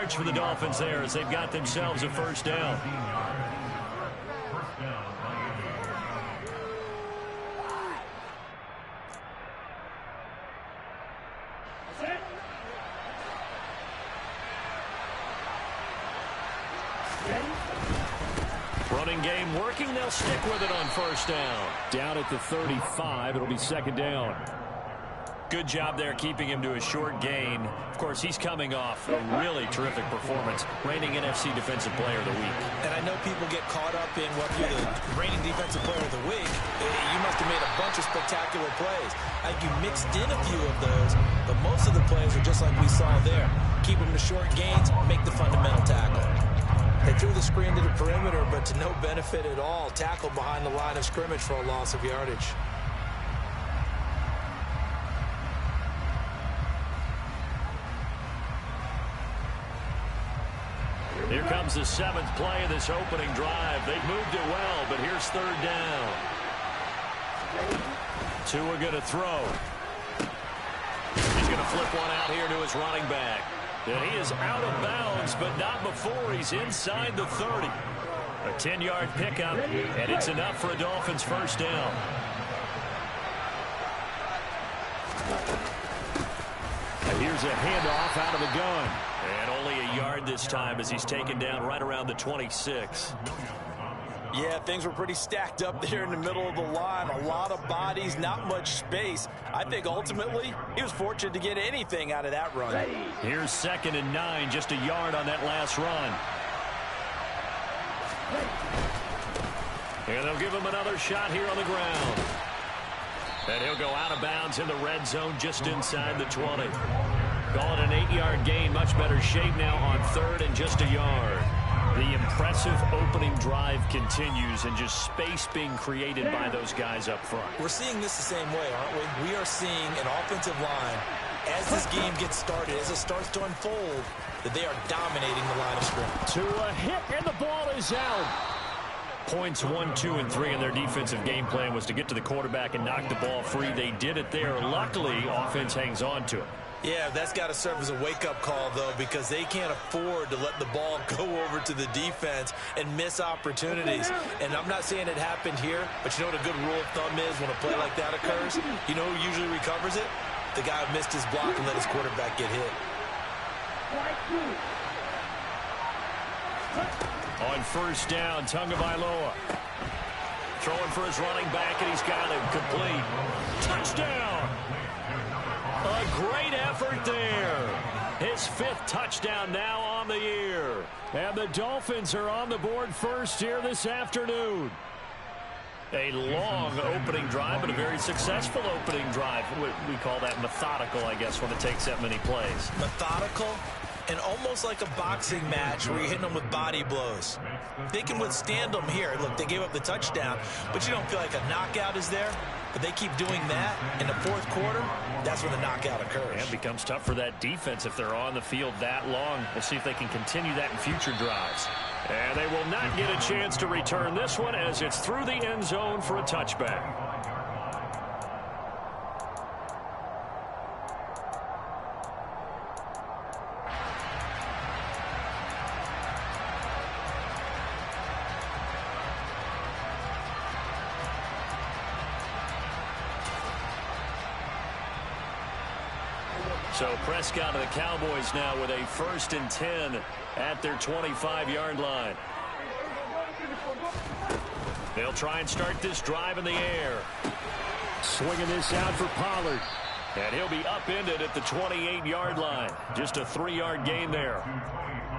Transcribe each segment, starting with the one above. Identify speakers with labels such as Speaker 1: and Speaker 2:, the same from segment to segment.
Speaker 1: yards for the Dolphins there as they've got themselves a first down. Running game working. They'll stick with it on first down.
Speaker 2: Down at the 35. It'll be second down.
Speaker 1: Good job there keeping him to a short gain. Of course, he's coming off a really terrific performance. Reigning NFC Defensive Player of the Week.
Speaker 3: And I know people get caught up in what you're the reigning Defensive Player of the Week. You must have made a bunch of spectacular plays. I think you mixed in a few of those, but most of the plays are just like we saw there. Keep them to short gains, make the fundamental tackle. They threw the screen to the perimeter, but to no benefit at all. Tackle behind the line of scrimmage for a loss of yardage.
Speaker 1: Here comes the seventh play of this opening drive. They've moved it well, but here's third down. Tua going to throw. He's going to flip one out here to his running back. And he is out of bounds, but not before he's inside the 30. A 10-yard pickup, and it's enough for a Dolphins first down.
Speaker 2: And here's a handoff out of the gun.
Speaker 1: And only a yard this time as he's taken down right around the 26.
Speaker 3: Yeah, things were pretty stacked up there in the middle of the line. A lot of bodies, not much space. I think ultimately he was fortunate to get anything out of that run.
Speaker 1: Here's 2nd and 9, just a yard on that last run. And they'll give him another shot here on the ground. And he'll go out of bounds in the red zone just inside the 20. Call it an 8-yard gain. Much better shape now on 3rd and just a yard. The impressive opening drive continues and just space being created by those guys up front.
Speaker 3: We're seeing this the same way, aren't we? We are seeing an offensive line, as this game gets started, as it starts to unfold, that they are dominating the line of scrimmage.
Speaker 2: To a hit, and the ball is out.
Speaker 1: Points 1, 2, and 3 in their defensive game plan was to get to the quarterback and knock the ball free. They did it there. Luckily, offense hangs on to it.
Speaker 3: Yeah, that's got to serve as a wake-up call, though, because they can't afford to let the ball go over to the defense and miss opportunities. And I'm not saying it happened here, but you know what a good rule of thumb is when a play like that occurs? You know who usually recovers it? The guy who missed his block and let his quarterback get hit.
Speaker 1: On first down, Tagovailoa. Throwing for his running back, and he's got him complete. Touchdown! A great effort there. His 5th touchdown now on the year.
Speaker 2: And the Dolphins are on the board first here this afternoon.
Speaker 1: A long opening drive, but a very successful opening drive. We call that methodical, I guess, when it takes that many plays.
Speaker 3: Methodical and almost like a boxing match where you're hitting them with body blows. They can withstand them here. Look, they gave up the touchdown, but you don't feel like a knockout is there. But they keep doing that in the 4th quarter, that's when the knockout occurs.
Speaker 1: And it becomes tough for that defense if they're on the field that long. We'll see if they can continue that in future drives. And they will not get a chance to return this one as it's through the end zone for a touchback. So Prescott and the Cowboys now with a 1st and 10 at their 25-yard line. They'll try and start this drive in the air.
Speaker 2: Swinging this out for Pollard.
Speaker 1: And he'll be upended at the 28-yard line. Just a 3-yard gain there.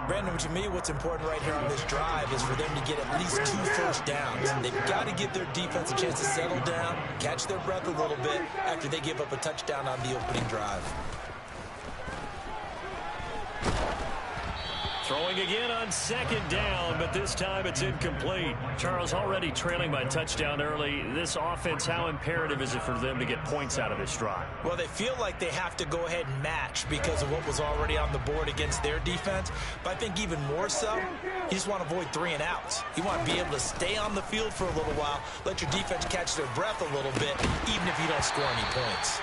Speaker 3: Brandon, to me, what's important right here on this drive is for them to get at least 2 first downs. They've got to give their defense a chance to settle down, catch their breath a little bit after they give up a touchdown on the opening drive.
Speaker 1: Throwing again on 2nd down, but this time it's incomplete. Charles, already trailing by touchdown early. This offense, how imperative is it for them to get points out of this drive?
Speaker 3: Well, they feel like they have to go ahead and match because of what was already on the board against their defense. But I think even more so, you just want to avoid 3 and outs. You want to be able to stay on the field for a little while, let your defense catch their breath a little bit, even if you don't score any points.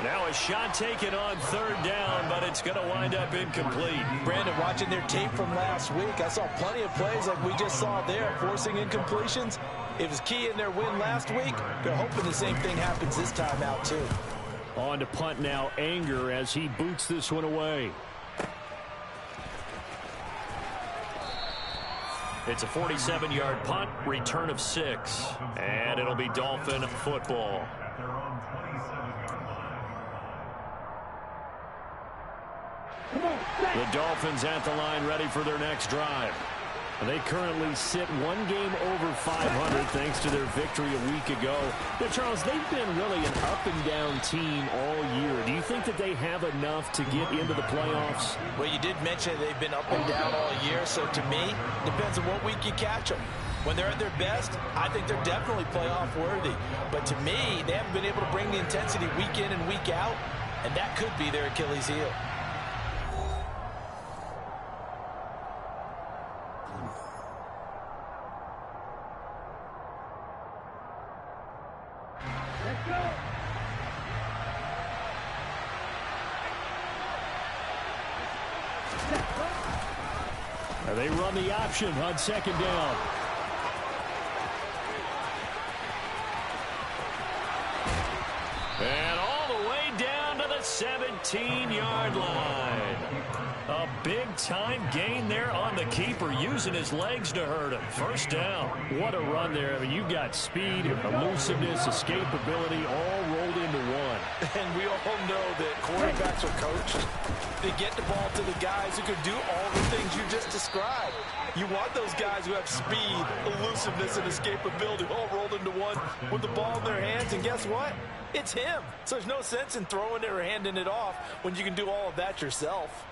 Speaker 2: Now a shot taken on third down, but it's going to wind up incomplete.
Speaker 3: Brandon, watching their tape from last week, I saw plenty of plays like we just saw there, forcing incompletions. It was key in their win last week. They're hoping the same thing happens this time out, too.
Speaker 2: On to punt now, Anger, as he boots this one away. It's a 47-yard punt, return of 6. And it'll be Dolphin football. The Dolphins at the line, ready for their next drive. They currently sit one game over 500 thanks to their victory a week ago. But Charles, they've been really an up-and-down team all year. Do you think that they have enough to get into the playoffs?
Speaker 3: Well, you did mention they've been up and down all year, so to me, depends on what week you catch them. When they're at their best, I think they're definitely playoff worthy. But to me, they haven't been able to bring the intensity week in and week out, and that could be their Achilles heel.
Speaker 2: They run the option on second down. And all the way down to the 17-yard line. A big-time gain there on the keeper, using his legs to hurt him. First down. What a run there. I mean, you got speed, elusiveness, escapability, all rolled into one.
Speaker 3: And we all know that quarterbacks are coached. They get the ball to the guys who can do all the things you just described. You want those guys who have speed, elusiveness, and escapability all rolled into one with the ball in their hands. And guess what? It's him. So there's no sense in throwing it or handing it off when you can do all of that yourself.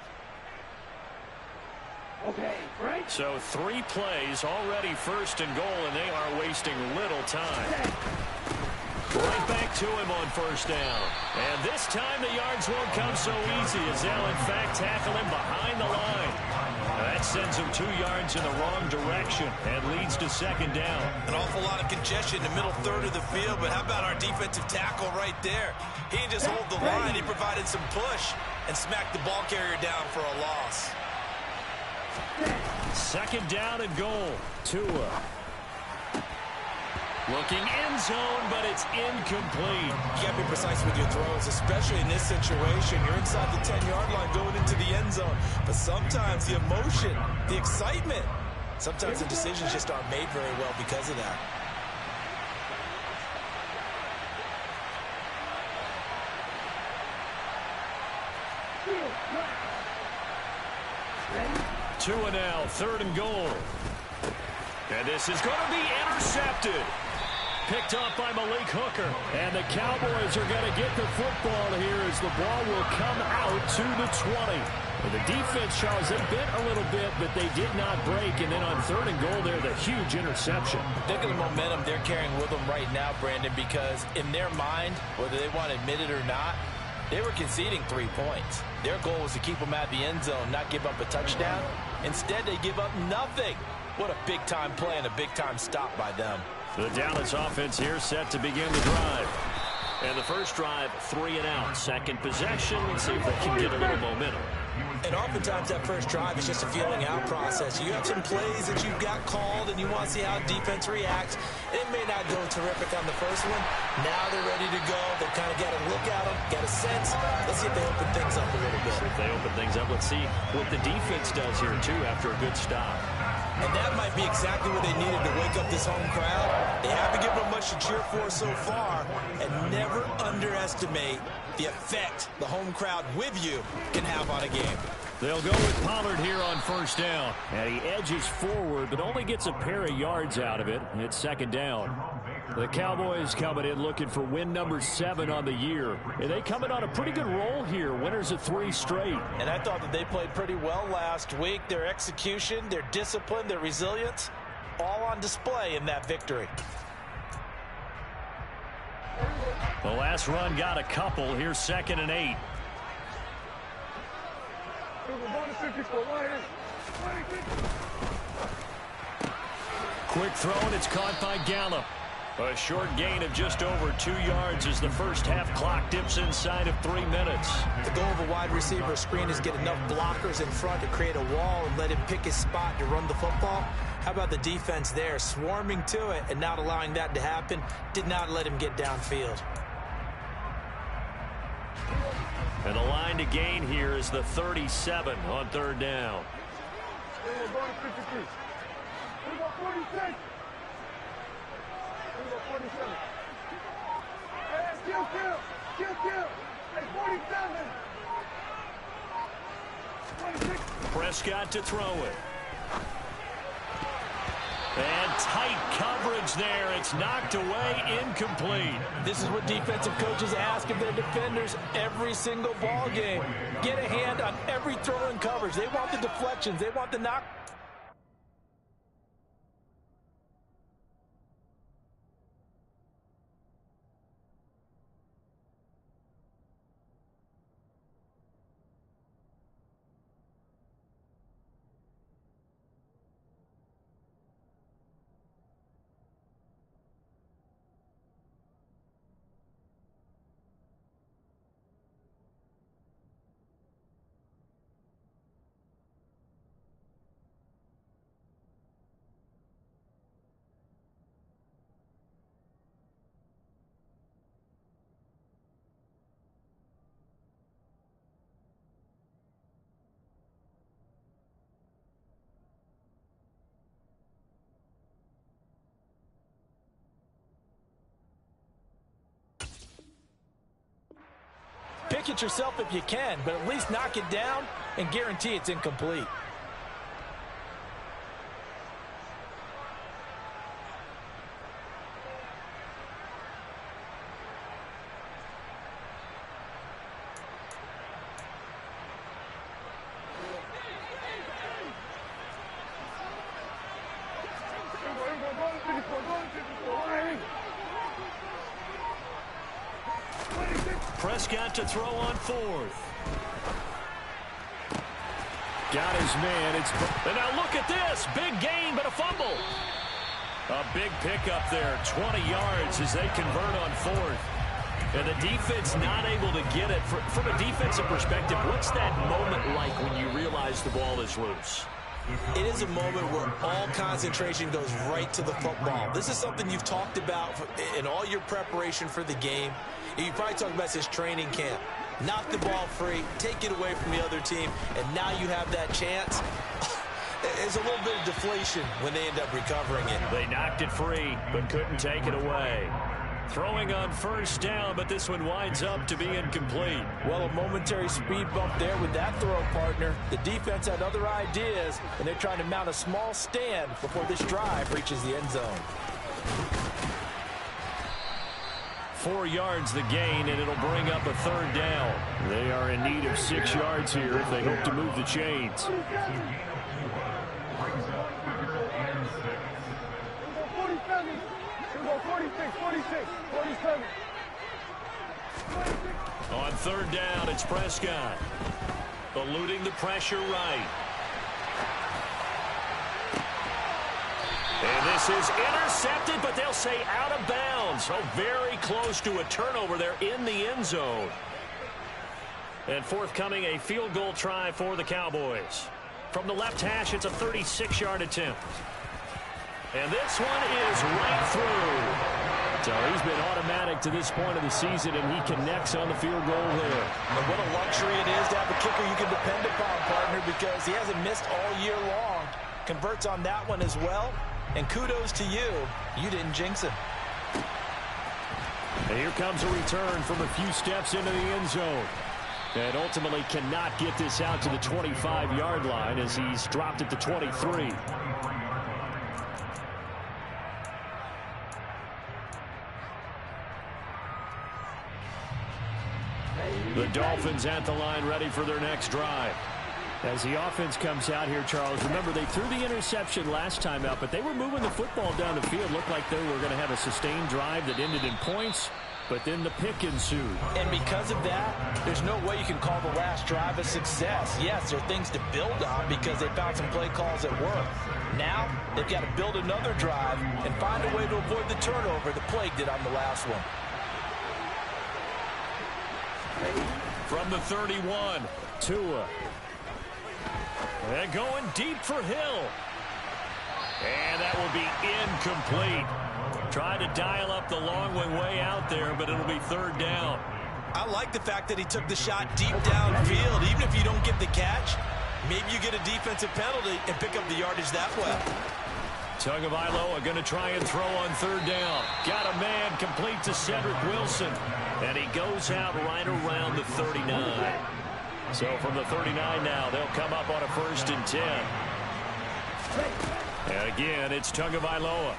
Speaker 2: Okay, right. So 3 plays, already first and goal, and they are wasting little time. Right back to him on first down. And this time the yards won't come so easy as they'll, in fact, tackle him behind the line. That sends him 2 yards in the wrong direction and leads to second down.
Speaker 3: An awful lot of congestion in the middle third of the field, but how about our defensive tackle right there? He didn't just hold the line, he provided some push and smacked the ball carrier down for a loss.
Speaker 2: Second down and goal. Tua. Looking end zone, but it's incomplete.
Speaker 3: You got to be precise with your throws, especially in this situation. You're inside the 10-yard line going into the end zone. But sometimes the emotion, the excitement, sometimes the decisions just aren't made very well because of that.
Speaker 2: Tua now, third and goal. And this is going to be intercepted. Picked up by Malik Hooker. And the Cowboys are going to get the football here as the ball will come out to the 20. And the defense, Charles, they bent a little bit, but they did not break. And then on third and goal there, the huge interception.
Speaker 3: Think of the momentum they're carrying with them right now, Brandon, because in their mind, whether they want to admit it or not, they were conceding 3 points. Their goal was to keep them at the end zone, not give up a touchdown. Instead, they give up nothing. What a big-time play and a big-time stop by them.
Speaker 2: The Dallas offense here set to begin the drive. And the first drive, 3 and out. Second possession, let's see if they can get a little momentum.
Speaker 3: And oftentimes that first drive is just a feeling out process. You have some plays that you've got called and you want to see how defense reacts. It may not go terrific on the first one. Now they're ready to go. They've kind of got a look at them, got a sense. Let's see if they open things up a little bit.
Speaker 2: If they open things up, let's see what the defense does here, too, after a good stop.
Speaker 3: And that might be exactly what they needed to wake up this home crowd. They haven't given them much to cheer for so far. And never underestimate the effect the home crowd with you can have on a game.
Speaker 2: They'll go with Pollard here on first down. And he edges forward, but only gets a pair of yards out of it. It's second down. The Cowboys coming in looking for win number 7 on the year. And they coming on a pretty good roll here. Winners of 3 straight.
Speaker 3: And I thought that they played pretty well last week. Their execution, their discipline, their resilience, all on display in that victory.
Speaker 2: The last run got a couple. Here's second and 8. Quick throw, and it's caught by Gallup.
Speaker 1: A short gain of just over 2 yards as the first half clock dips inside of 3 minutes.
Speaker 3: The goal of a wide receiver screen is get enough blockers in front to create a wall and let him pick his spot to run the football. How about the defense there, swarming to it and not allowing that to happen? Did not let him get downfield.
Speaker 1: And the line to gain here is the 37 on third down. Prescott to throw it. And tight coverage there. It's knocked away, incomplete.
Speaker 3: This is what defensive coaches ask of their defenders every single ball game. Get a hand on every throw and coverage. They want the deflections. They want the knock. Pick it yourself if you can, but at least knock it down and guarantee it's incomplete.
Speaker 1: Prescott to throw on fourth. Got his man. And now look at this. Big gain, but a fumble. A big pickup there. 20 yards as they convert on fourth. And the defense not able to get it. From a defensive perspective, what's that moment like when you realize the ball is loose?
Speaker 3: It is a moment where all concentration goes right to the football. This is something you've talked about in all your preparation for the game. You probably talked about this training camp. Knock the ball free, take it away from the other team, and now you have that chance. There's a little bit of deflation when they end up recovering it.
Speaker 1: They knocked it free, but couldn't take it away. Throwing on first down, but this one winds up to be incomplete.
Speaker 3: Well, a momentary speed bump there with that throw partner. The defense had other ideas, and they're trying to mount a small stand before this drive reaches the end zone.
Speaker 1: 4 yards the gain, and it'll bring up a third down. They are in need of 6 yards here if they hope to move the chains. On third down, it's Prescott. Eluding the pressure right. And this is intercepted, but they'll say out of bounds. So very close to a turnover there in the end zone. And forthcoming, a field goal try for the Cowboys. From the left hash, it's a 36-yard attempt. And this one is right through. So he's been automatic to this point of the season, and he connects on the field goal there.
Speaker 3: And what a luxury it is to have a kicker you can depend upon, partner, because he hasn't missed all year long. Converts on that one as well. And kudos to you. You didn't jinx him.
Speaker 1: And here comes a return from a few steps into the end zone. And ultimately cannot get this out to the 25-yard line as he's dropped at the 23. The Dolphins at the line ready for their next drive. As the offense comes out here, Charles, remember they threw the interception last time out, but they were moving the football down the field. Looked like they were going to have a sustained drive that ended in points.
Speaker 2: but then the pick ensued.
Speaker 3: And because of that, there's no way you can call the last drive a success. Yes, there are things to build on because they found some play calls that work. Now, they've got to build another drive and find a way to avoid the turnover that plagued it on the last one.
Speaker 2: From the 31, Tua. And going deep for Hill. And that will be incomplete. Tried to dial up the long way out there, but it'll be third down.
Speaker 3: I like the fact that he took the shot deep downfield. Even if you don't get the catch, maybe you get a defensive penalty and pick up the yardage that way.
Speaker 2: Tagovailoa going to try and throw on third down. Got a man complete to Cedric Wilson. And he goes out right around the 39. So from the 39 now, they'll come up on a 1st and 10. And again, it's Tagovailoa.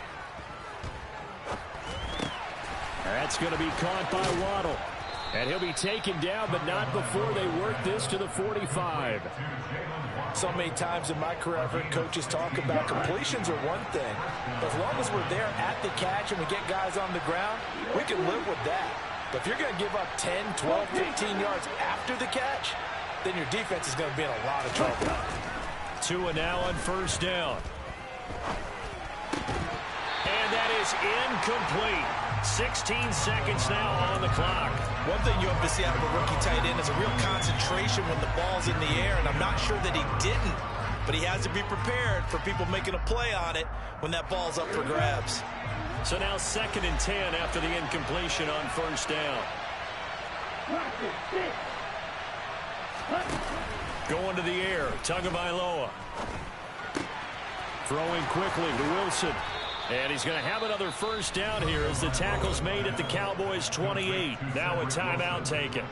Speaker 2: That's going to be caught by Waddle. And he'll be taken down, but not before they work this to the 45.
Speaker 3: So many times in my career, I've heard coaches talk about completions are one thing. But as long as we're there at the catch and we get guys on the ground, we can live with that. But if you're going to give up 10, 12, 15 yards after the catch, then your defense is going to be in a lot of trouble.
Speaker 2: Tua now on 1st down. And that is incomplete. 16 seconds now on the clock.
Speaker 3: One thing you have to see out of a rookie tight end is a real concentration when the ball's in the air, and I'm not sure that he didn't. But he has to be prepared for people making a play on it when that ball's up for grabs.
Speaker 2: So now 2nd and 10 after the incompletion on 1st down. Going to the air, Tagovailoa. Throwing quickly to Wilson. And he's going to have another 1st down here as the tackle's made at the Cowboys' 28. Now a timeout taken.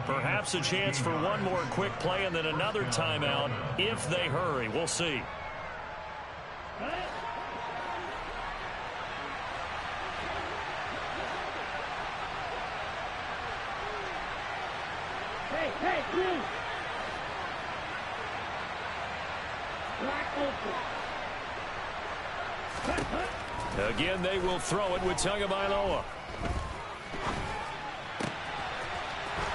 Speaker 2: Perhaps a chance for one more quick play and then another timeout if they hurry. We'll see.
Speaker 4: Hey, please. Black open.
Speaker 2: Again, they will throw it with Tagovailoa.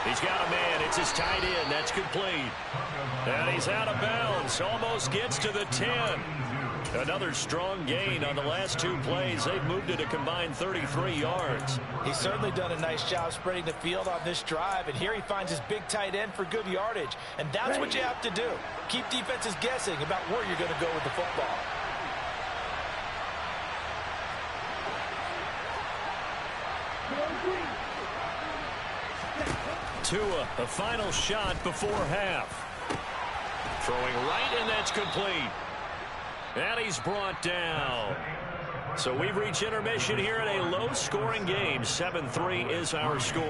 Speaker 2: He's got a man. It's his tight end. That's complete. And he's out of bounds. Almost gets to the 10. Another strong gain on the last 2 plays. They've moved it a combined 33 yards.
Speaker 3: He's certainly done a nice job spreading the field on this drive. And here he finds his big tight end for good yardage. And that's what you have to do. Keep defenses guessing about where you're going to go with the football.
Speaker 2: Tua, the final shot before half. Throwing right, and that's complete. And he's brought down. So we've reached intermission here in a low-scoring game. 7-3 is our score.